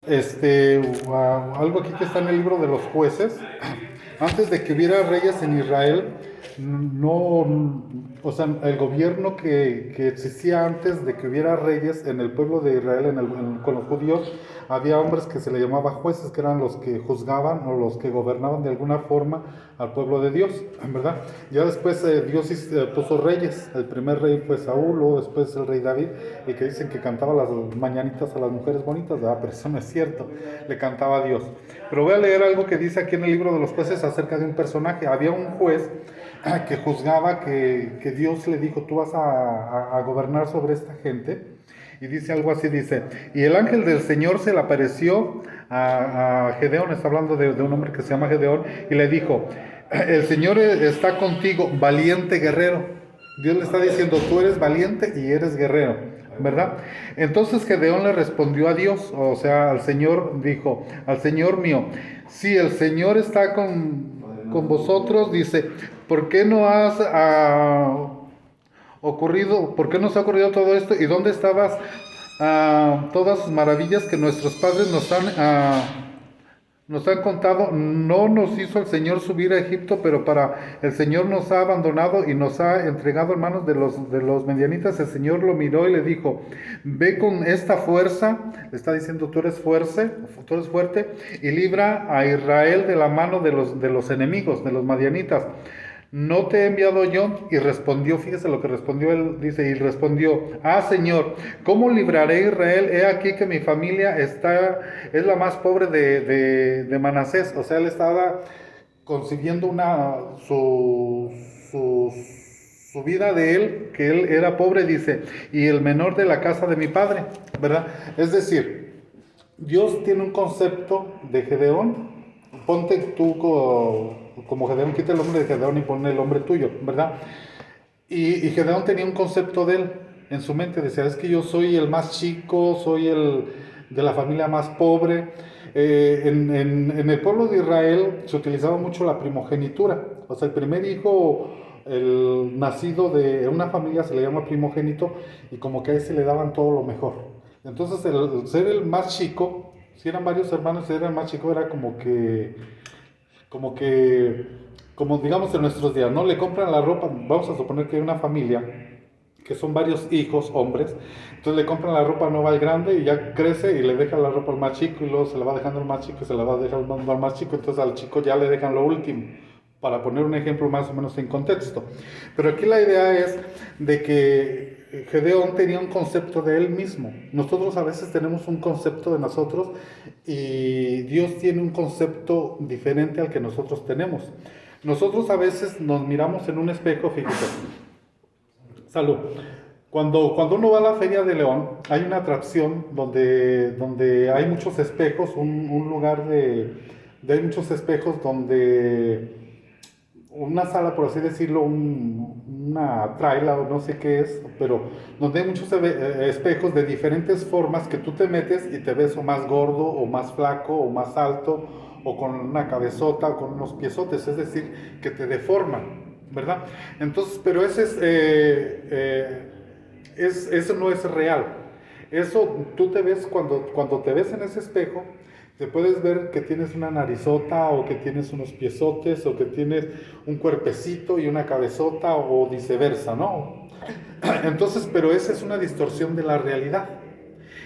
Algo aquí que está en el libro de los jueces, antes de que hubiera reyes en Israel, no, o sea, el gobierno que existía antes de que hubiera reyes en el pueblo de Israel, con los judíos, había hombres que se le llamaba jueces, que eran los que juzgaban o los que gobernaban de alguna forma al pueblo de Dios, ¿verdad? Ya después Dios puso reyes. El primer rey fue Saúl, luego después el rey David, el que dicen que cantaba las mañanitas a las mujeres bonitas, ¿verdad? Pero eso no es cierto, le cantaba a Dios. Pero voy a leer algo que dice aquí en el libro de los jueces acerca de un personaje. Había un juez que juzgaba, que Dios le dijo, tú vas a gobernar sobre esta gente. Y dice algo así, dice, y el ángel del Señor se le apareció a Gedeón, está hablando de un hombre que se llama Gedeón, y le dijo, el Señor está contigo, valiente guerrero. Dios le está diciendo, tú eres valiente y eres guerrero, ¿verdad? Entonces Gedeón le respondió a Dios, o sea, al Señor, dijo, al Señor mío, si el Señor está con vosotros, dice, ¿por qué no has ocurrido, por qué nos ha ocurrido todo esto? ¿Y dónde estabas todas las maravillas que nuestros padres nos han contado? No nos hizo el Señor subir a Egipto, pero para el Señor nos ha abandonado y nos ha entregado en manos de los medianitas. El Señor lo miró y le dijo, ve con esta fuerza, le está diciendo, tú eres fuerte, y libra a Israel de la mano de los enemigos, de los medianitas. ¿No te he enviado yo? Y respondió, fíjese lo que respondió él, dice, y respondió, Señor, ¿cómo libraré a Israel? He aquí que mi familia es la más pobre de Manasés. O sea, él estaba concibiendo su, su vida de él, que él era pobre, dice, y el menor de la casa de mi padre, ¿verdad? Es decir, Dios tiene un concepto de Gedeón. Ponte tú como Gedeón, quita el nombre de Gedeón y pone el nombre tuyo, ¿verdad? Y Gedeón tenía un concepto de él en su mente. Decía, es que yo soy el más chico, soy el de la familia más pobre. En el pueblo de Israel se utilizaba mucho la primogenitura. O sea, el primer hijo, el nacido de una familia se le llama primogénito, y como que a ese le daban todo lo mejor. Entonces, el ser el más chico, si eran varios hermanos, si era el más chico, era como que, como digamos en nuestros días, ¿no? Le compran la ropa, vamos a suponer que hay una familia que son varios hijos, hombres, entonces le compran la ropa nueva al grande y ya crece y le dejan la ropa al más chico, y luego se la va dejando al más chico y se la va dejando al más chico, entonces al chico ya le dejan lo último, para poner un ejemplo más o menos en contexto. Pero aquí la idea es de que Gedeón tenía un concepto de él mismo. Nosotros a veces tenemos un concepto de nosotros y Dios tiene un concepto diferente al que nosotros tenemos. Nosotros a veces nos miramos en un espejo, fíjate, salud. Cuando uno va a la Feria de León, hay una atracción donde hay muchos espejos, un lugar hay muchos espejos donde una sala, por así decirlo, una traila o no sé qué es, pero donde hay muchos espejos de diferentes formas que tú te metes y te ves o más gordo o más flaco o más alto o con una cabezota o con unos piezotes, es decir, que te deforman, ¿verdad? Entonces, pero eso no es real. Eso tú te ves cuando te ves en ese espejo, te puedes ver que tienes una narizota o que tienes unos piezotes o que tienes un cuerpecito y una cabezota o viceversa, ¿no? Entonces, pero esa es una distorsión de la realidad.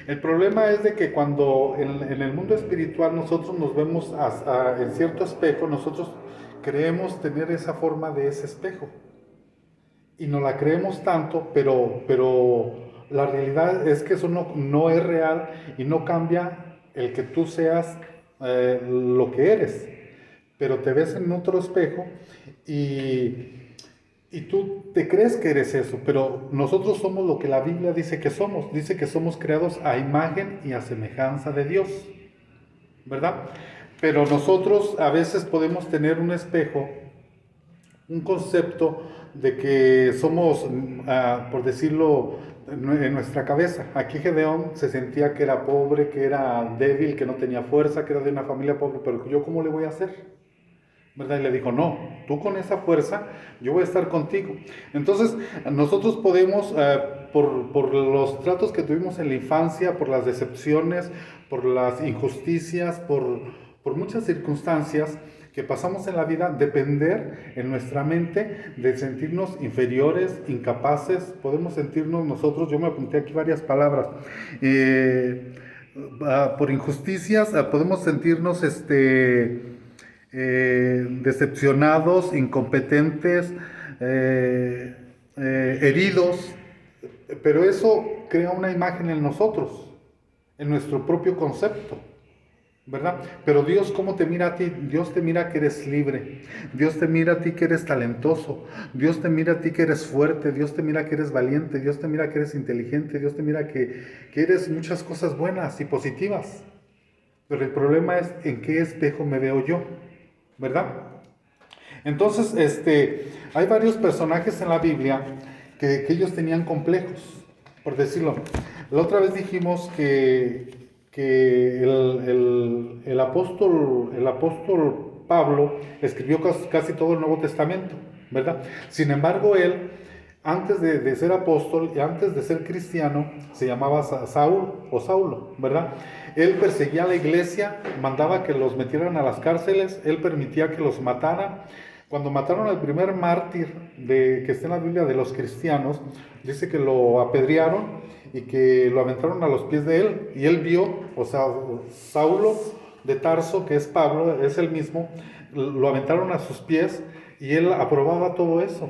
El problema es de que cuando en el mundo espiritual nosotros nos vemos en cierto espejo, nosotros creemos tener esa forma de ese espejo y no la creemos tanto, pero la realidad es que eso no es real y no cambia el que tú seas lo que eres. Pero te ves en otro espejo y tú te crees que eres eso, pero nosotros somos lo que la Biblia dice que somos. Dice que somos creados a imagen y a semejanza de Dios, ¿verdad? Pero nosotros a veces podemos tener un espejo, un concepto de que somos, por decirlo, en nuestra cabeza. Aquí Gedeón se sentía que era pobre, que era débil, que no tenía fuerza, que era de una familia pobre, pero yo ¿cómo le voy a hacer? ¿verdad? Y le dijo, no, tú con esa fuerza, yo voy a estar contigo. Entonces, nosotros podemos, por los tratos que tuvimos en la infancia, por las decepciones, por las injusticias, por muchas circunstancias que pasamos en la vida, depender en nuestra mente de sentirnos inferiores, incapaces. Podemos sentirnos nosotros, yo me apunté aquí varias palabras, por injusticias, podemos sentirnos decepcionados, incompetentes, heridos, pero eso crea una imagen en nosotros, en nuestro propio concepto, ¿verdad? Pero Dios, ¿cómo te mira a ti? Dios te mira que eres libre, Dios te mira a ti que eres talentoso, Dios te mira a ti que eres fuerte, Dios te mira que eres valiente, Dios te mira que eres inteligente, Dios te mira que eres muchas cosas buenas y positivas. Pero el problema es en qué espejo me veo yo, ¿verdad? Entonces, hay varios personajes en la Biblia que ellos tenían complejos, por decirlo. La otra vez dijimos que el apóstol Pablo escribió casi todo el Nuevo Testamento, ¿verdad? Sin embargo, él, antes de ser apóstol y antes de ser cristiano, se llamaba Saúl o Saulo, ¿verdad? Él perseguía a la iglesia, mandaba que los metieran a las cárceles, él permitía que los mataran. Cuando mataron al primer mártir que está en la Biblia de los cristianos, dice que lo apedrearon y que lo aventaron a los pies de él. Y él vio, o sea, Saulo de Tarso, que es Pablo, es el mismo, lo aventaron a sus pies y él aprobaba todo eso,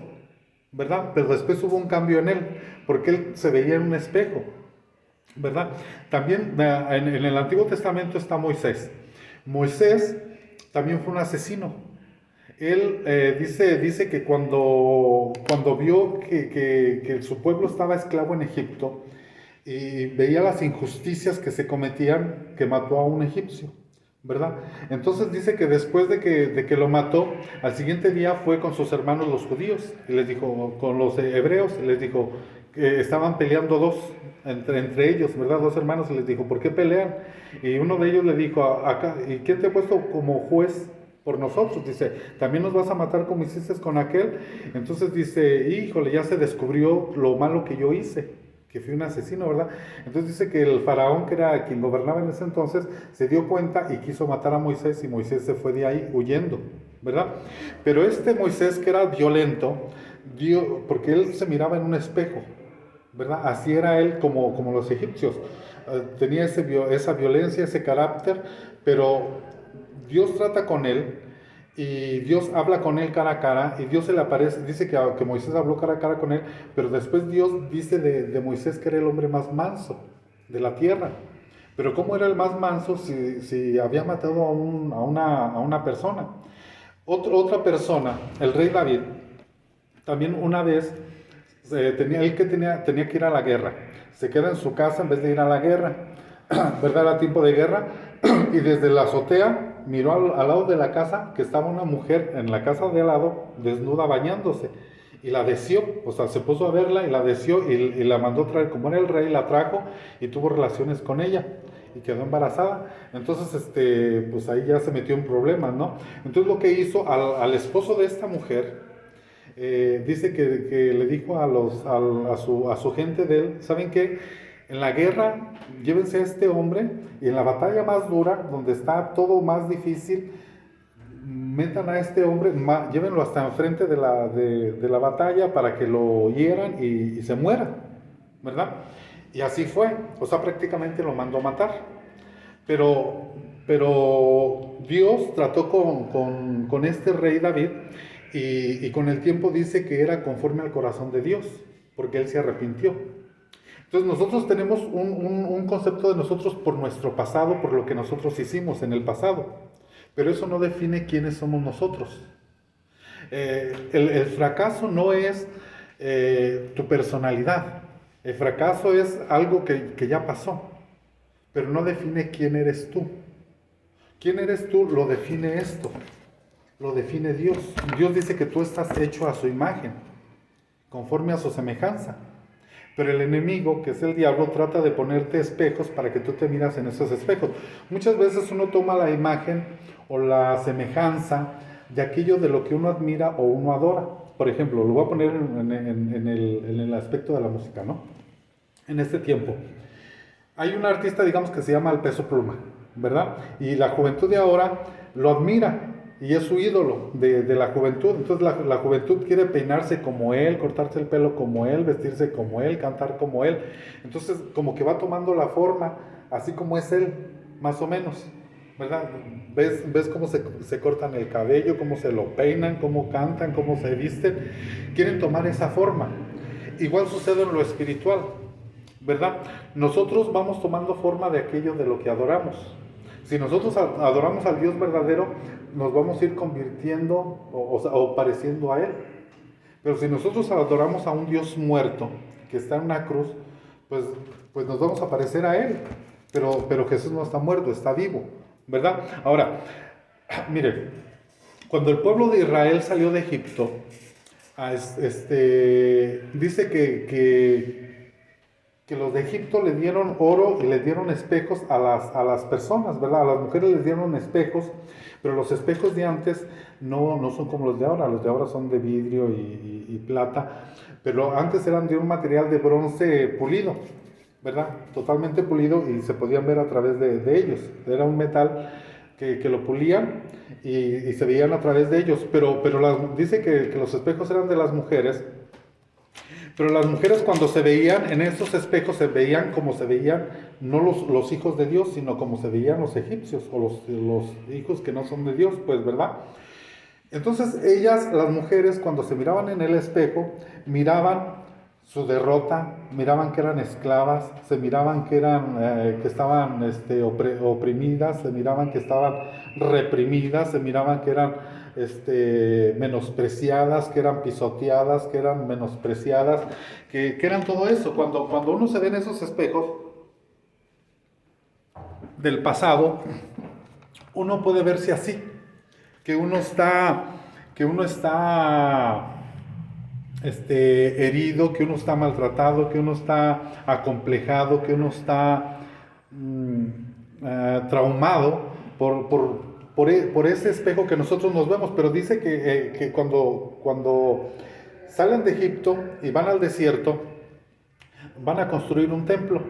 ¿verdad? Pero después hubo un cambio en él, porque él se veía en un espejo, ¿verdad? También en el Antiguo Testamento está Moisés. Moisés también fue un asesino. Él dice que cuando vio que su pueblo estaba esclavo en Egipto y veía las injusticias que se cometían, que mató a un egipcio, ¿verdad? Entonces dice que después de que lo mató, al siguiente día fue con sus hermanos los judíos, y les dijo, con los hebreos, les dijo que estaban peleando dos, entre ellos, ¿verdad? Dos hermanos, y les dijo, ¿por qué pelean? Y uno de ellos le dijo, acá, ¿y quién te ha puesto como juez por nosotros? Dice, ¿también nos vas a matar como hiciste con aquel? Entonces dice, híjole, ya se descubrió lo malo que yo hice, que fui un asesino, ¿verdad? Entonces dice que el faraón, que era quien gobernaba en ese entonces, se dio cuenta y quiso matar a Moisés, y Moisés se fue de ahí huyendo, ¿verdad? Pero este Moisés, que era violento, porque él se miraba en un espejo, ¿verdad? Así era él como los egipcios. Tenía esa violencia, ese carácter, pero Dios trata con él y Dios habla con él cara a cara, y Dios se le aparece, dice que Moisés habló cara a cara con él, pero después Dios dice de Moisés que era el hombre más manso de la tierra. Pero ¿cómo era el más manso si había matado a una persona? Otra persona, el rey David, también una vez tenía que ir a la guerra. Se queda en su casa en vez de ir a la guerra, ¿verdad? Era tiempo de guerra, y desde la azotea miró al lado de la casa que estaba una mujer en la casa de al lado, desnuda, bañándose, y la deseó, o sea, se puso a verla y la deseó, y la mandó traer. Como era el rey, la trajo y tuvo relaciones con ella y quedó embarazada. Entonces, pues ahí ya se metió en problemas, ¿no? Entonces lo que hizo al esposo de esta mujer, dice que le dijo a su gente de él, ¿saben qué? En la guerra, llévense a este hombre, y en la batalla más dura, donde está todo más difícil, metan a este hombre, llévenlo hasta enfrente de la batalla para que lo hieran y se muera, ¿verdad? Y así fue, o sea, prácticamente lo mandó a matar. Pero Dios trató con este rey David, y con el tiempo dice que era conforme al corazón de Dios, porque él se arrepintió. Entonces nosotros tenemos un concepto de nosotros por nuestro pasado, por lo que nosotros hicimos en el pasado, pero eso no define quiénes somos nosotros. El fracaso no es tu personalidad, el fracaso es algo que ya pasó, pero no define quién eres tú. ¿Quién eres tú? Lo define esto, lo define Dios. Dios dice que tú estás hecho a su imagen, conforme a su semejanza. Pero el enemigo, que es el diablo, trata de ponerte espejos para que tú te miras en esos espejos. Muchas veces uno toma la imagen o la semejanza de aquello de lo que uno admira o uno adora. Por ejemplo, lo voy a poner en el aspecto de la música, ¿no? En este tiempo. Hay un artista, digamos, que se llama El Peso Pluma, ¿verdad? Y la juventud de ahora lo admira y es su ídolo de la juventud. Entonces la juventud quiere peinarse como él, cortarse el pelo como él, vestirse como él, cantar como él. Entonces como que va tomando la forma, así como es él, más o menos, ¿verdad? ¿Ves cómo se cortan el cabello, cómo se lo peinan, cómo cantan, cómo se visten? Quieren tomar esa forma. Igual sucede en lo espiritual, ¿verdad? Nosotros vamos tomando forma de aquello de lo que adoramos. Si nosotros adoramos al Dios verdadero, nos vamos a ir convirtiendo o pareciendo a Él. Pero si nosotros adoramos a un Dios muerto, que está en una cruz, pues nos vamos a parecer a Él. Pero Jesús no está muerto, está vivo, ¿verdad? Ahora, miren, cuando el pueblo de Israel salió de Egipto, dice que los de Egipto le dieron oro y le dieron espejos a las personas, ¿verdad? A las mujeres les dieron espejos, pero los espejos de antes no son como los de ahora son de vidrio y plata, pero antes eran de un material de bronce pulido, ¿verdad? Totalmente pulido y se podían ver a través de ellos. Era un metal que lo pulían y se veían a través de ellos, pero dice que los espejos eran de las mujeres. Pero las mujeres cuando se veían en esos espejos se veían como se veían no los hijos de Dios, sino como se veían los egipcios o los hijos que no son de Dios, pues, ¿verdad? Entonces ellas, las mujeres, cuando se miraban en el espejo, miraban su derrota, miraban que eran esclavas, se miraban que estaban oprimidas, se miraban que estaban reprimidas, se miraban que eran menospreciadas, que eran pisoteadas, que eran menospreciadas, que eran todo eso. Cuando uno se ve en esos espejos del pasado, uno puede verse así, que uno está herido, que uno está maltratado, que uno está acomplejado, que uno está traumado por ese espejo que nosotros nos vemos. Pero dice que cuando salen de Egipto y van al desierto, van a construir un templo.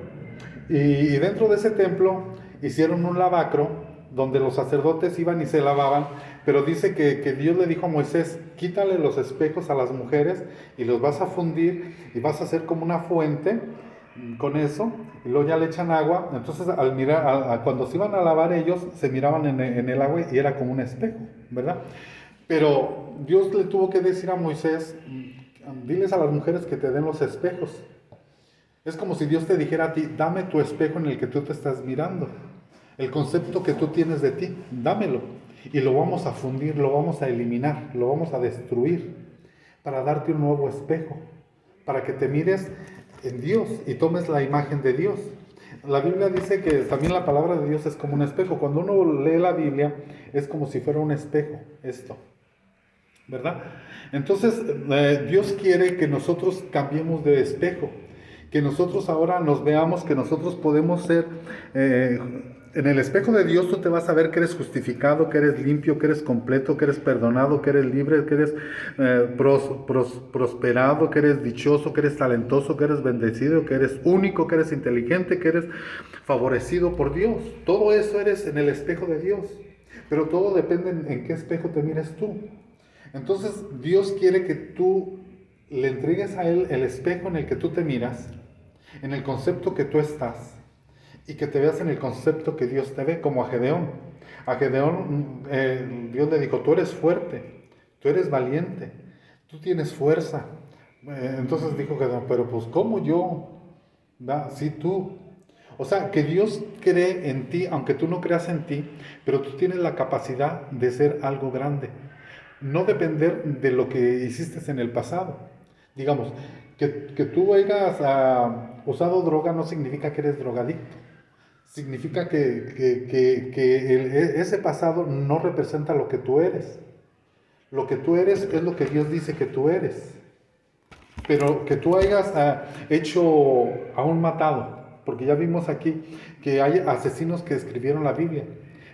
Y dentro de ese templo hicieron un lavacro donde los sacerdotes iban y se lavaban, pero dice que Dios le dijo a Moisés: quítale los espejos a las mujeres y los vas a fundir y vas a hacer como una fuente con eso, y luego ya le echan agua. Entonces al mirar, cuando se iban a lavar ellos, se miraban en el agua y era como un espejo, ¿verdad? Pero Dios le tuvo que decir a Moisés: diles a las mujeres que te den los espejos. Es como si Dios te dijera a ti: dame tu espejo en el que tú te estás mirando. El concepto que tú tienes de ti, dámelo. Y lo vamos a fundir, lo vamos a eliminar, lo vamos a destruir para darte un nuevo espejo, para que te mires en Dios y tomes la imagen de Dios. La Biblia dice que también la palabra de Dios es como un espejo. Cuando uno lee la Biblia es como si fuera un espejo, esto, ¿verdad? Entonces Dios quiere que nosotros cambiemos de espejo, que nosotros ahora nos veamos, que nosotros podemos ser... en el espejo de Dios tú te vas a ver que eres justificado, que eres limpio, que eres completo, que eres perdonado, que eres libre, que eres prosperado, que eres dichoso, que eres talentoso, que eres bendecido, que eres único, que eres inteligente, que eres favorecido por Dios. Todo eso eres en el espejo de Dios, pero todo depende en qué espejo te mires tú. Entonces Dios quiere que tú le entregues a Él el espejo en el que tú te miras, en el concepto que tú estás, y que te veas en el concepto que Dios te ve, como a Gedeón. A Gedeón Dios le dijo: tú eres fuerte, tú eres valiente, tú tienes fuerza. Entonces dijo Gedeón: pero pues ¿cómo yo? Sí, tú. O sea, que Dios cree en ti, aunque tú no creas en ti, pero tú tienes la capacidad de ser algo grande. No depender de lo que hiciste en el pasado. Digamos, que tú hayas usado droga no significa que eres drogadicto. Significa que ese pasado no representa lo que tú eres. Lo que tú eres es lo que Dios dice que tú eres. Pero que tú hayas hecho a un matado, porque ya vimos aquí que hay asesinos que escribieron la Biblia,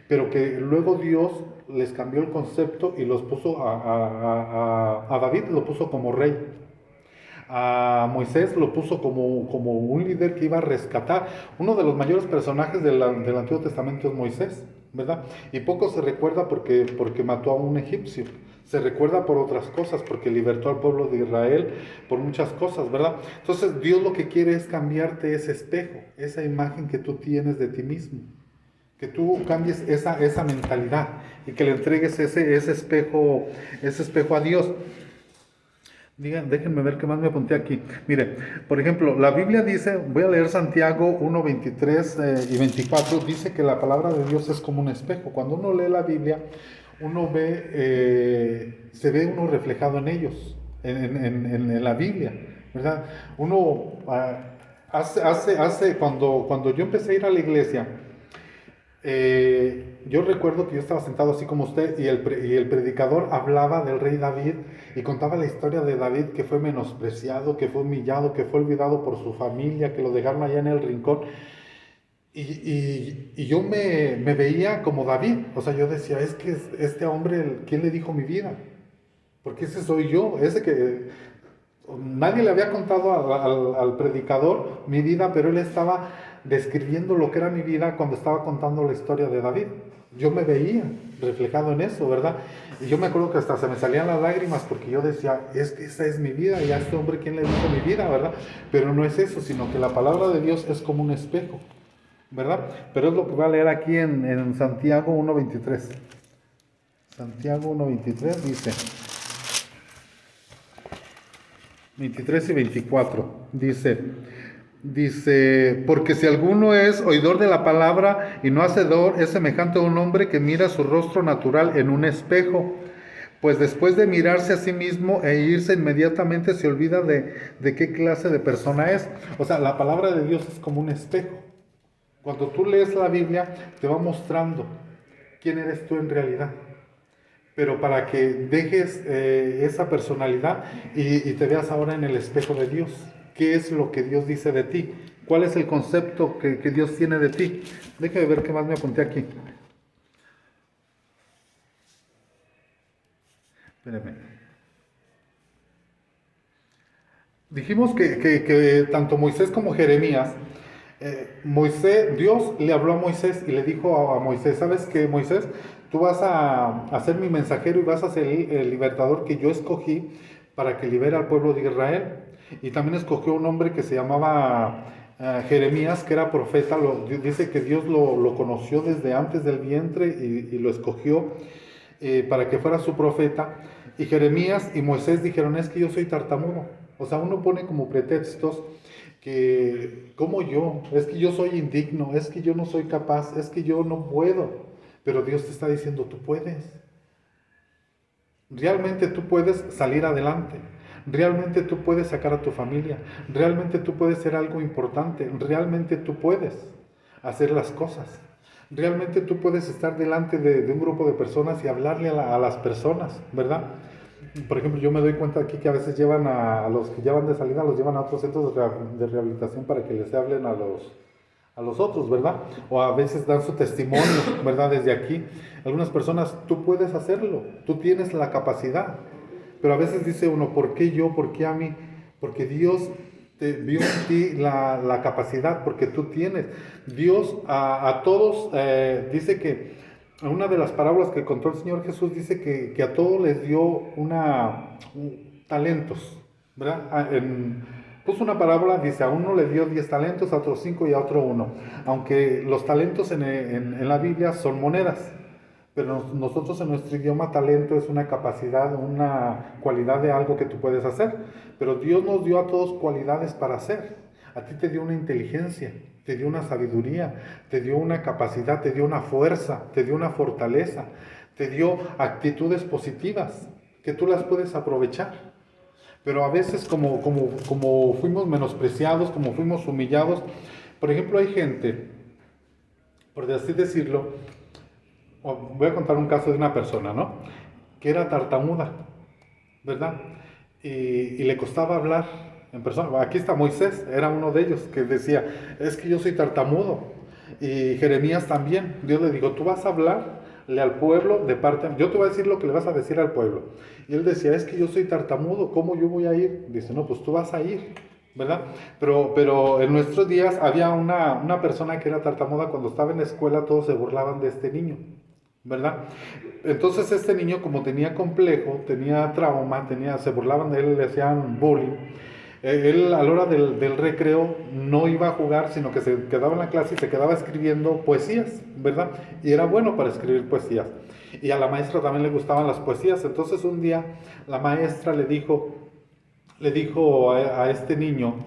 pero que luego Dios les cambió el concepto y los puso a David lo puso como rey. A Moisés lo puso como un líder que iba a rescatar. Uno de los mayores personajes del Antiguo Testamento es Moisés, ¿verdad? Y poco se recuerda porque mató a un egipcio. Se recuerda por otras cosas, porque libertó al pueblo de Israel, por muchas cosas, ¿verdad? Entonces Dios lo que quiere es cambiarte ese espejo, esa imagen que tú tienes de ti mismo. Que tú cambies esa mentalidad y que le entregues ese espejo a Dios. Déjenme ver qué más me apunté aquí. Mire, por ejemplo, la Biblia dice, voy a leer Santiago 1, 23 y 24, dice que la palabra de Dios es como un espejo. Cuando uno lee la Biblia, uno se ve uno reflejado en ellos, en la Biblia, ¿verdad? Uno, cuando yo empecé a ir a la iglesia, yo recuerdo que yo estaba sentado así como usted y el predicador hablaba del rey David y contaba la historia de David, que fue menospreciado, que fue humillado, que fue olvidado por su familia, que lo dejaron allá en el rincón. Y yo me veía como David, o sea, yo decía, es que este hombre, ¿quién le dijo mi vida? Porque ese soy yo, ese que nadie le había contado al predicador mi vida, pero él estaba describiendo lo que era mi vida cuando estaba contando la historia de David. Yo me veía reflejado en eso, ¿verdad? Y yo me acuerdo que hasta se me salían las lágrimas porque yo decía, es que esa es mi vida, y a este hombre, ¿quién le dijo mi vida, verdad? Pero no es eso, sino que la palabra de Dios es como un espejo, ¿verdad? Pero es lo que voy a leer aquí en Santiago 1.23. Santiago 1.23 dice... 23 y 24, dice, porque si alguno es oidor de la palabra y no hacedor, es semejante a un hombre que mira su rostro natural en un espejo, pues después de mirarse a sí mismo e irse inmediatamente se olvida de qué clase de persona es. O sea, la palabra de Dios es como un espejo. Cuando tú lees la Biblia, te va mostrando quién eres tú en realidad. Pero para que dejes esa personalidad y te veas ahora en el espejo de Dios. ¿Qué es lo que Dios dice de ti? ¿Cuál es el concepto que Dios tiene de ti? Déjame ver qué más me apunté aquí. Espérame. Dijimos que tanto Moisés como Jeremías, Dios le habló a Moisés y le dijo a Moisés, ¿sabes qué, Moisés? Tú vas a ser mi mensajero y vas a ser el libertador que yo escogí para que libere al pueblo de Israel. Y también escogió un hombre que se llamaba Jeremías, que era profeta. Dice que Dios lo conoció desde antes del vientre y lo escogió para que fuera su profeta. Y Jeremías y Moisés dijeron, es que yo soy tartamudo. O sea, uno pone como pretextos que, como yo, es que yo soy indigno, es que yo no soy capaz, es que yo no puedo. Pero Dios te está diciendo, tú puedes. Realmente tú puedes salir adelante. Realmente tú puedes sacar a tu familia. Realmente tú puedes ser algo importante. Realmente tú puedes hacer las cosas. Realmente tú puedes estar delante de un grupo de personas y hablarle a las personas, ¿verdad? Por ejemplo, yo me doy cuenta aquí que a veces llevan a los que ya van de salida, los llevan a otros centros de rehabilitación para que les hablen a los otros, ¿verdad? O a veces dan su testimonio, ¿verdad? Desde aquí. Algunas personas, tú puedes hacerlo, tú tienes la capacidad. Pero a veces dice uno, ¿por qué yo? ¿Por qué a mí? Porque Dios te vio en ti la capacidad, porque tú tienes. Dios a todos, dice que, una de las parábolas que contó el Señor Jesús, dice que a todos les dio talentos, ¿verdad? Puso una parábola, dice, a uno le dio 10 talentos, a otro 5 y a otro 1. Aunque los talentos en la Biblia son monedas, pero nosotros en nuestro idioma talento es una capacidad, una cualidad de algo que tú puedes hacer. Pero Dios nos dio a todos cualidades para hacer. A ti te dio una inteligencia, te dio una sabiduría, te dio una capacidad, te dio una fuerza, te dio una fortaleza, te dio actitudes positivas que tú las puedes aprovechar. Pero a veces como fuimos menospreciados, como fuimos humillados, por ejemplo hay gente, por así decirlo, voy a contar un caso de una persona, ¿no? Que era tartamuda, ¿verdad? Y le costaba hablar en persona. Aquí está Moisés, era uno de ellos que decía, es que yo soy tartamudo. Y Jeremías también, Dios le dijo, tú vas a hablarle al pueblo de parte, yo te voy a decir lo que le vas a decir al pueblo. Y él decía, es que yo soy tartamudo, ¿cómo yo voy a ir? Dice, no, pues tú vas a ir, ¿verdad? Pero en nuestros días había una persona que era tartamuda. Cuando estaba en la escuela todos se burlaban de este niño, ¿verdad? Entonces este niño, como tenía complejo, tenía trauma, se burlaban de él, le hacían bullying. Él a la hora del recreo no iba a jugar, sino que se quedaba en la clase y se quedaba escribiendo poesías, ¿verdad? Y era bueno para escribir poesías. Y a la maestra también le gustaban las poesías. Entonces un día la maestra le dijo a este niño,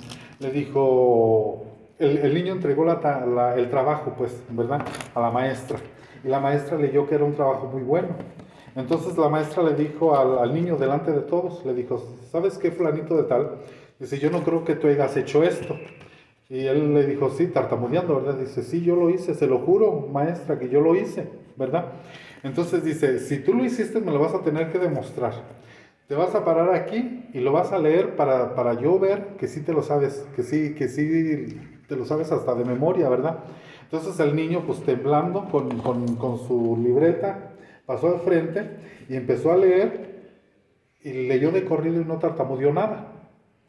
le dijo, el niño entregó el trabajo, pues, ¿verdad? A la maestra. Y la maestra leyó que era un trabajo muy bueno. Entonces la maestra le dijo al niño delante de todos, le dijo, ¿sabes qué, fulanito de tal? Dice, yo no creo que tú hayas hecho esto. Y él le dijo, sí, tartamudeando, ¿verdad? Dice, sí, yo lo hice, se lo juro, maestra, que yo lo hice, ¿verdad? Entonces dice, si tú lo hiciste, me lo vas a tener que demostrar. Te vas a parar aquí y lo vas a leer para yo ver que sí te lo sabes, que sí te lo sabes hasta de memoria, ¿verdad? Entonces el niño, pues temblando con su libreta, pasó al frente y empezó a leer y leyó de corrido y no tartamudeó nada,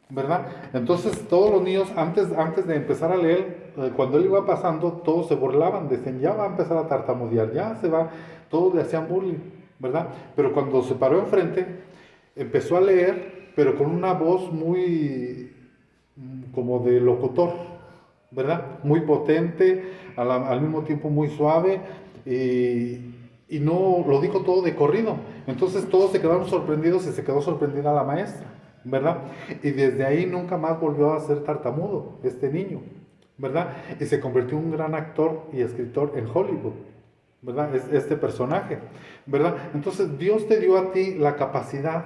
¿verdad? Entonces todos los niños antes de empezar a leer, cuando él iba pasando, todos se burlaban, decían, ya va a empezar a tartamudear, ya se va, todos le hacían bullying, ¿verdad? Pero cuando se paró enfrente, empezó a leer, pero con una voz muy como de locutor, ¿verdad? Muy potente, al mismo tiempo muy suave, y no lo dijo todo de corrido. Entonces todos se quedaron sorprendidos y se quedó sorprendida la maestra, ¿verdad? Y desde ahí nunca más volvió a ser tartamudo este niño, ¿verdad? Y se convirtió en un gran actor y escritor en Hollywood, ¿verdad? Es este personaje, ¿verdad? Entonces Dios te dio a ti la capacidad,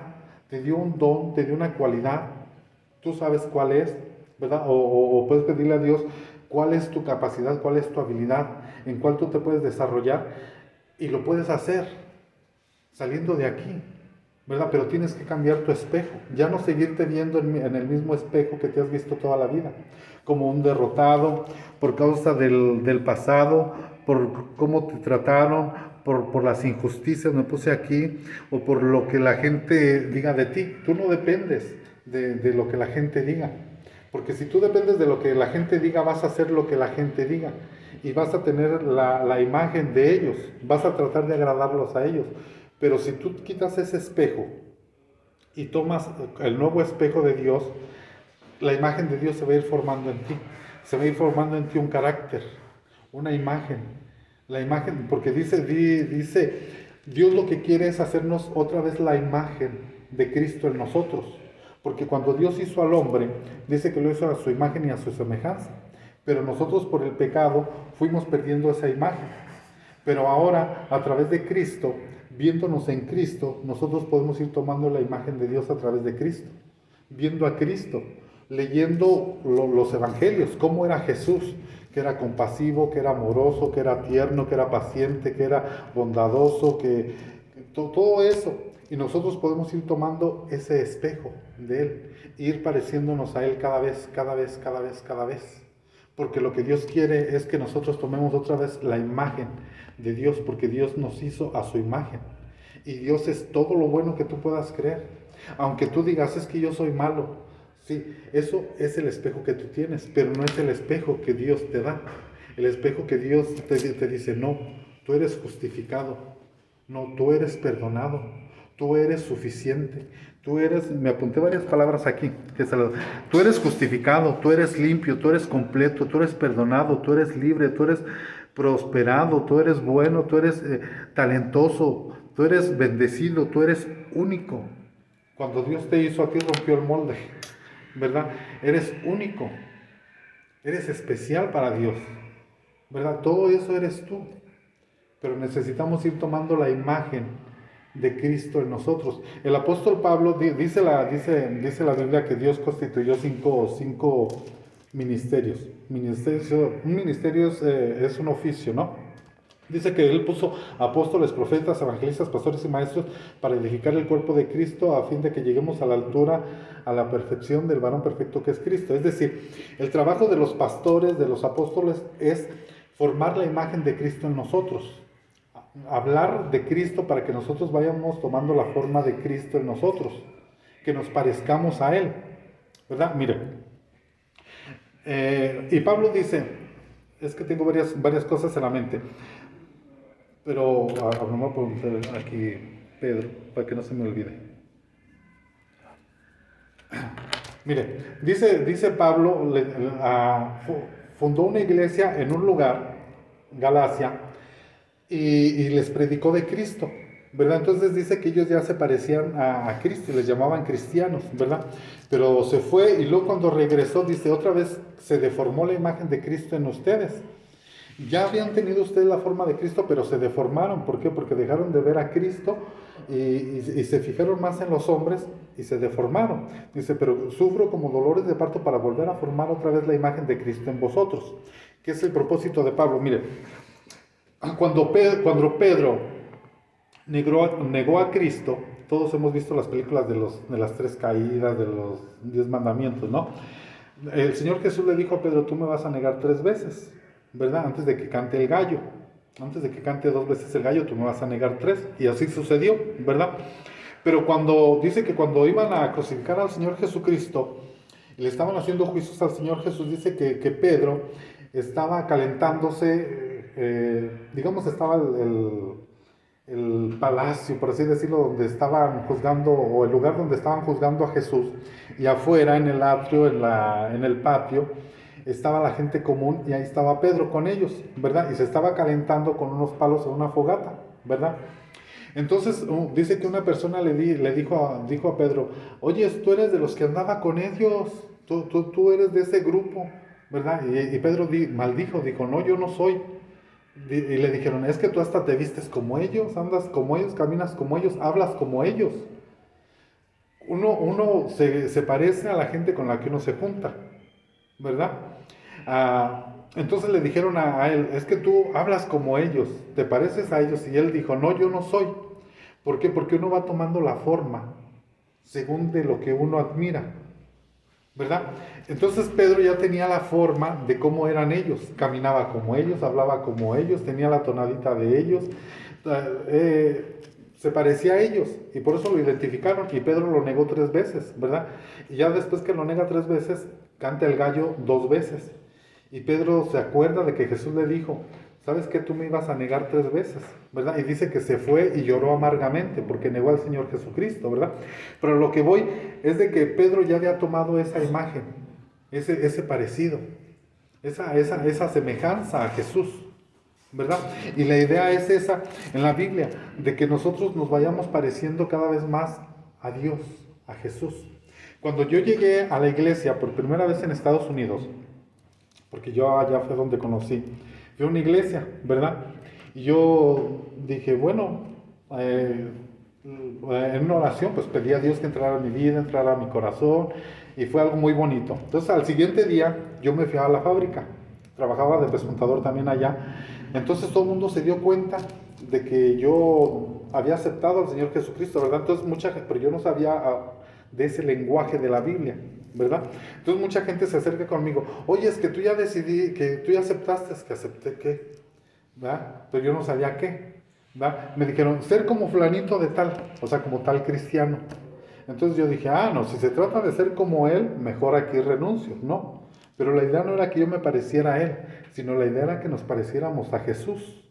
te dio un don, te dio una cualidad, tú sabes cuál es, ¿verdad? O puedes pedirle a Dios cuál es tu capacidad, cuál es tu habilidad, en cuál tú te puedes desarrollar, y lo puedes hacer saliendo de aquí, ¿verdad? Pero tienes que cambiar tu espejo, ya no seguirte viendo en el mismo espejo que te has visto toda la vida, como un derrotado por causa del pasado, por cómo te trataron, por las injusticias, me puse aquí, o por lo que la gente diga de ti. Tú no dependes de lo que la gente diga, porque si tú dependes de lo que la gente diga, vas a hacer lo que la gente diga y vas a tener la imagen de ellos, vas a tratar de agradarlos a ellos. Pero si tú quitas ese espejo y tomas el nuevo espejo de Dios, la imagen de Dios se va a ir formando en ti. Se va a ir formando en ti un carácter, una imagen. La imagen, porque dice, Dios lo que quiere es hacernos otra vez la imagen de Cristo en nosotros. Porque cuando Dios hizo al hombre, dice que lo hizo a su imagen y a su semejanza. Pero nosotros por el pecado fuimos perdiendo esa imagen. Pero ahora, a través de Cristo, viéndonos en Cristo, nosotros podemos ir tomando la imagen de Dios a través de Cristo, viendo a Cristo, leyendo los evangelios, cómo era Jesús, que era compasivo, que era amoroso, que era tierno, que era paciente, que era bondadoso, todo eso. Y nosotros podemos ir tomando ese espejo de Él, ir pareciéndonos a Él cada vez, cada vez, cada vez, cada vez. Porque lo que Dios quiere es que nosotros tomemos otra vez la imagen de Dios, porque Dios nos hizo a su imagen. Y Dios es todo lo bueno que tú puedas creer. Aunque tú digas, es que yo soy malo. Sí, eso es el espejo que tú tienes, pero no es el espejo que Dios te da. El espejo que Dios te dice, no, tú eres justificado. No, tú eres perdonado. Tú eres suficiente. Me apunté varias palabras aquí. Tú eres justificado, tú eres limpio, tú eres completo, tú eres perdonado, tú eres libre, tú eres prosperado, tú eres bueno, tú eres talentoso, tú eres bendecido, tú eres único. Cuando Dios te hizo a ti, rompió el molde, ¿verdad? Eres único, eres especial para Dios, ¿verdad? Todo eso eres tú, pero necesitamos ir tomando la imagen de Cristo en nosotros. El apóstol Pablo dice la Biblia que Dios constituyó cinco ministerios. Un ministerio es un oficio, ¿no? Dice que Él puso apóstoles, profetas, evangelistas, pastores y maestros para edificar el cuerpo de Cristo a fin de que lleguemos a la altura, a la perfección del varón perfecto que es Cristo. Es decir, el trabajo de los pastores, de los apóstoles, es formar la imagen de Cristo en nosotros. Hablar de Cristo para que nosotros vayamos tomando la forma de Cristo en nosotros, que nos parezcamos a Él, ¿verdad? Mire, y Pablo dice, es que tengo varias cosas en la mente, pero me voy a preguntar aquí, Pedro, para que no se me olvide. Mire, dice Pablo, fundó una iglesia en un lugar, Galacia, y les predicó de Cristo, ¿verdad? Entonces dice que ellos ya se parecían a Cristo y les llamaban cristianos, ¿verdad? Pero se fue y luego cuando regresó, dice, otra vez se deformó la imagen de Cristo en ustedes. Ya habían tenido ustedes la forma de Cristo, pero se deformaron. ¿Por qué? Porque dejaron de ver a Cristo y se fijaron más en los hombres y se deformaron. Dice, pero sufro como dolores de parto para volver a formar otra vez la imagen de Cristo en vosotros. ¿Qué es el propósito de Pablo? Mire, cuando Pedro negó a Cristo, todos hemos visto las películas de las 3 caídas, de los 10 mandamientos, ¿no? El Señor Jesús le dijo a Pedro, tú me vas a negar 3 veces, ¿verdad? Antes de que cante el gallo. Antes de que cante 2 veces el gallo, tú me vas a negar 3. Y así sucedió, ¿verdad? Pero dice que cuando iban a crucificar al Señor Jesucristo, y le estaban haciendo juicios al Señor Jesús, dice que Pedro estaba calentándose, digamos, estaba el palacio, por así decirlo, donde estaban juzgando, o el lugar donde estaban juzgando a Jesús, y afuera en el atrio, en el patio, estaba la gente común, y ahí estaba Pedro con ellos, ¿verdad? Y se estaba calentando con unos palos en una fogata, ¿verdad? Entonces dice que una persona le dijo a Pedro, oye, tú eres de los que andaba con ellos, tú eres de ese grupo, ¿verdad? Y Pedro maldijo, dijo, no, yo no soy. Y le dijeron, es que tú hasta te vistes como ellos, andas como ellos, caminas como ellos, hablas como ellos. Uno se parece a la gente con la que uno se junta, ¿verdad? Entonces le dijeron a él, es que tú hablas como ellos, te pareces a ellos. Y él dijo, no, yo no soy. ¿Por qué? Porque uno va tomando la forma según de lo que uno admira, ¿verdad? Entonces Pedro ya tenía la forma de cómo eran ellos, caminaba como ellos, hablaba como ellos, tenía la tonadita de ellos, se parecía a ellos, y por eso lo identificaron. Y Pedro lo negó 3 veces, ¿verdad? Y ya después que lo nega 3 veces, canta el gallo 2 veces. Y Pedro se acuerda de que Jesús le dijo, ¿sabes qué? Tú me ibas a negar 3 veces, ¿verdad? Y dice que se fue y lloró amargamente porque negó al Señor Jesucristo, ¿verdad? Pero lo que voy es de que Pedro ya había tomado esa imagen, ese parecido, esa semejanza a Jesús, ¿verdad? Y la idea es esa en la Biblia, de que nosotros nos vayamos pareciendo cada vez más a Dios, a Jesús. Cuando yo llegué a la iglesia por primera vez en Estados Unidos, porque yo allá fue donde conocí, fui a una iglesia, ¿verdad? Y yo dije, bueno, en una oración pues pedí a Dios que entrara a mi vida, entrara a mi corazón, y fue algo muy bonito. Entonces al siguiente día yo me fui a la fábrica, trabajaba de pespuntador también allá. Entonces todo el mundo se dio cuenta de que yo había aceptado al Señor Jesucristo, ¿verdad? Entonces pero yo no sabía de ese lenguaje de la Biblia, ¿verdad? Entonces mucha gente se acerca conmigo, oye, es que tú ya decidí, que tú ya aceptaste, es que acepté qué, ¿verdad? Pero yo no sabía qué, ¿verdad? Me dijeron, ser como fulanito de tal, o sea, como tal cristiano. Entonces yo dije, no, si se trata de ser como él, mejor aquí renuncio, ¿no? Pero la idea no era que yo me pareciera a él, sino la idea era que nos pareciéramos a Jesús.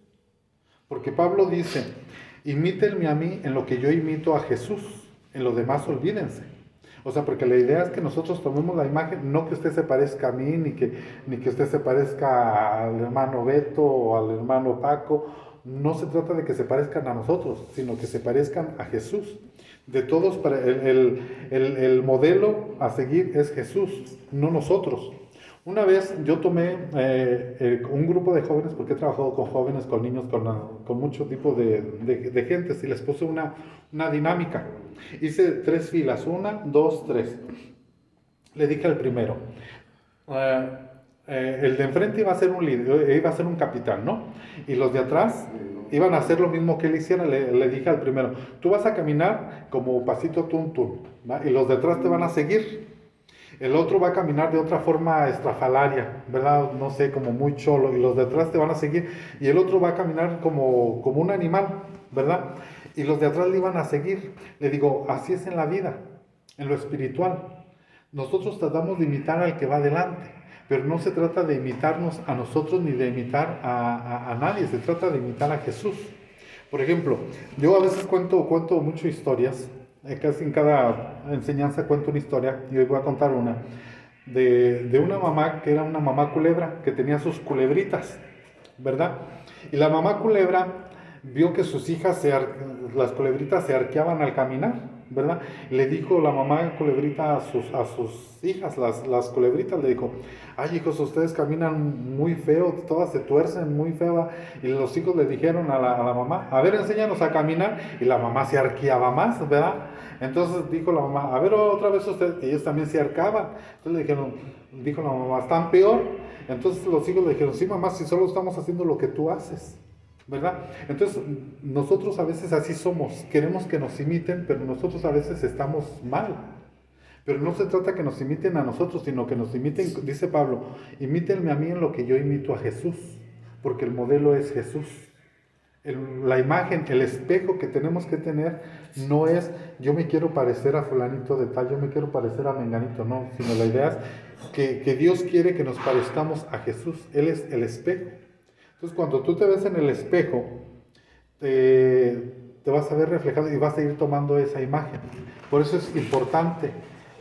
Porque Pablo dice, imítenme a mí en lo que yo imito a Jesús, en lo demás olvídense. O sea, porque la idea es que nosotros tomemos la imagen, no que usted se parezca a mí, ni que usted se parezca al hermano Beto o al hermano Paco. No se trata de que se parezcan a nosotros, sino que se parezcan a Jesús. De todos, el modelo a seguir es Jesús, no nosotros. Una vez yo tomé un grupo de jóvenes, porque he trabajado con jóvenes, con niños, con mucho tipo de gentes, y les puse una dinámica. Hice 3 filas, 1, 2, 3. Le dije al primero, el de enfrente iba a ser un líder, iba a ser un capitán, ¿no? Y los de atrás iban a hacer lo mismo que él hiciera. Le dije al primero, tú vas a caminar como pasito tum tum, ¿va? Y los de atrás te van a seguir. El otro va a caminar de otra forma estrafalaria, ¿verdad? No sé, como muy cholo, y los de atrás te van a seguir, y el otro va a caminar como un animal, ¿verdad? Y los de atrás le iban a seguir. Le digo, así es en la vida, en lo espiritual. Nosotros tratamos de imitar al que va adelante, pero no se trata de imitarnos a nosotros ni de imitar a nadie, se trata de imitar a Jesús. Por ejemplo, yo a veces cuento mucho historias, casi en cada enseñanza cuento una historia, y hoy voy a contar una, de una mamá que era una mamá culebra, que tenía sus culebritas, ¿verdad? Y la mamá culebra vio que sus hijas, las culebritas se arqueaban al caminar, ¿verdad? Y le dijo la mamá culebrita a sus hijas, las culebritas, le dijo, ay hijos, ustedes caminan muy feo, todas se tuercen muy feo. Y los hijos le dijeron a la mamá, a ver, enséñanos a caminar. Y la mamá se arqueaba más, ¿verdad? Entonces dijo la mamá, a ver otra vez ustedes, y ellos también se arcaban. Entonces le dijeron, dijo la mamá, ¿están peor? Entonces los hijos le dijeron, sí mamá, si solo estamos haciendo lo que tú haces, ¿verdad? Entonces nosotros a veces así somos, queremos que nos imiten, pero nosotros a veces estamos mal. Pero no se trata que nos imiten a nosotros, sino que nos imiten, dice Pablo, imítenme a mí en lo que yo imito a Jesús, porque el modelo es Jesús. La imagen, el espejo que tenemos que tener no es yo me quiero parecer a fulanito de tal, yo me quiero parecer a menganito, no, sino la idea es que Dios quiere que nos parezcamos a Jesús, Él es el espejo. Entonces cuando tú te ves en el espejo, te vas a ver reflejado y vas a ir tomando esa imagen. Por eso es importante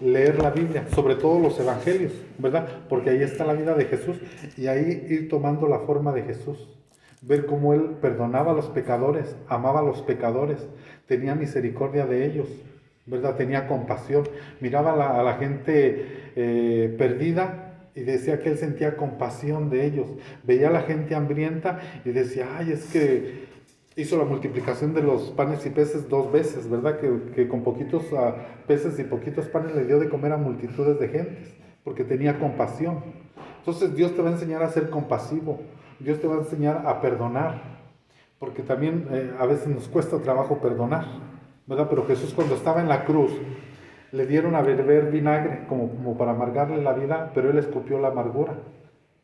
leer la Biblia, sobre todo los evangelios, ¿verdad? Porque ahí está la vida de Jesús y ahí ir tomando la forma de Jesús. Ver cómo Él perdonaba a los pecadores, amaba a los pecadores, tenía misericordia de ellos, ¿verdad? Tenía compasión, miraba a la gente perdida y decía que Él sentía compasión de ellos. Veía a la gente hambrienta y decía, ay, es que hizo la multiplicación de los panes y peces 2 veces, ¿verdad? Que con poquitos peces y poquitos panes le dio de comer a multitudes de gentes, porque tenía compasión. Entonces Dios te va a enseñar a ser compasivo, Dios te va a enseñar a perdonar, porque también a veces nos cuesta trabajo perdonar, ¿verdad? Pero Jesús cuando estaba en la cruz, le dieron a beber vinagre como para amargarle la vida, pero Él escupió la amargura,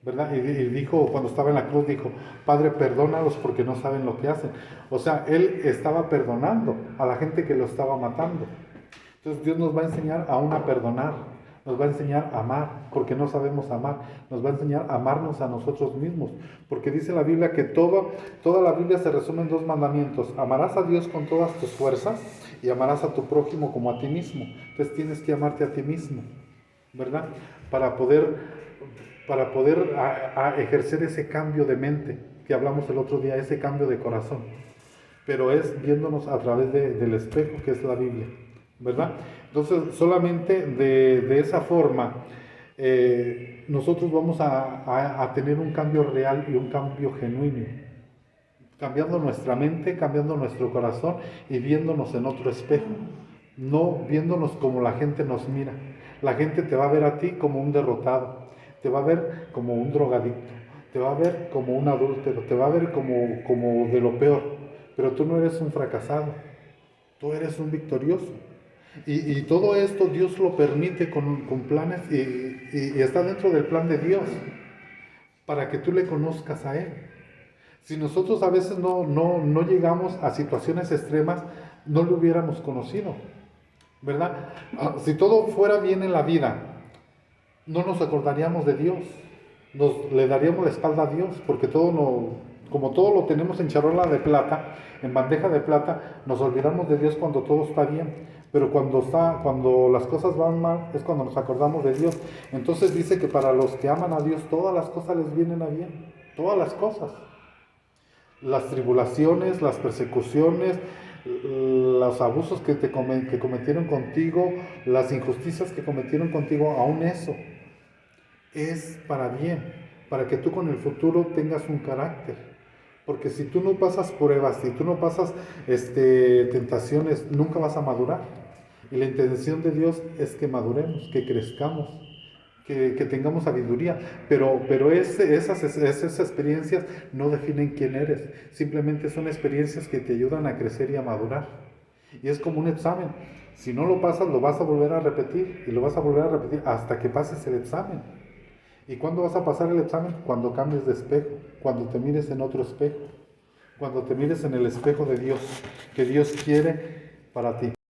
¿verdad? Y dijo, cuando estaba en la cruz, dijo, Padre, perdónalos porque no saben lo que hacen. O sea, Él estaba perdonando a la gente que lo estaba matando. Entonces Dios nos va a enseñar aún a perdonar, nos va a enseñar a amar, porque no sabemos amar, nos va a enseñar a amarnos a nosotros mismos, porque dice la Biblia que toda la Biblia se resume en 2 mandamientos, amarás a Dios con todas tus fuerzas y amarás a tu prójimo como a ti mismo. Entonces tienes que amarte a ti mismo, ¿verdad? Para poder ejercer ese cambio de mente que hablamos el otro día, ese cambio de corazón. Pero es viéndonos a través del espejo que es la Biblia, ¿verdad? Entonces, solamente de esa forma, nosotros vamos a tener un cambio real y un cambio genuino, cambiando nuestra mente, cambiando nuestro corazón y viéndonos en otro espejo, no viéndonos como la gente nos mira. La gente te va a ver a ti como un derrotado, te va a ver como un drogadicto, te va a ver como un adúltero, te va a ver como de lo peor, pero tú no eres un fracasado, tú eres un victorioso. Y todo esto Dios lo permite con planes y está dentro del plan de Dios para que tú le conozcas a Él. Si nosotros a veces no llegamos a situaciones extremas, no lo hubiéramos conocido, ¿verdad? Si todo fuera bien en la vida, no nos acordaríamos de Dios, le daríamos la espalda a Dios, porque como todo lo tenemos en charola de plata, en bandeja de plata, nos olvidamos de Dios cuando todo está bien. Pero cuando las cosas van mal, es cuando nos acordamos de Dios. Entonces dice que para los que aman a Dios, todas las cosas les vienen a bien, todas las cosas. Las tribulaciones, las persecuciones, los abusos que cometieron contigo, las injusticias que cometieron contigo, aún eso es para bien, para que tú con el futuro tengas un carácter. Porque si tú no pasas pruebas, si tú no pasas tentaciones, nunca vas a madurar. Y la intención de Dios es que maduremos, que crezcamos, que tengamos sabiduría. Pero esas experiencias no definen quién eres. Simplemente son experiencias que te ayudan a crecer y a madurar. Y es como un examen. Si no lo pasas, lo vas a volver a repetir y lo vas a volver a repetir hasta que pases el examen. ¿Y cuándo vas a pasar el examen? Cuando cambies de espejo, cuando te mires en otro espejo, cuando te mires en el espejo de Dios, que Dios quiere para ti.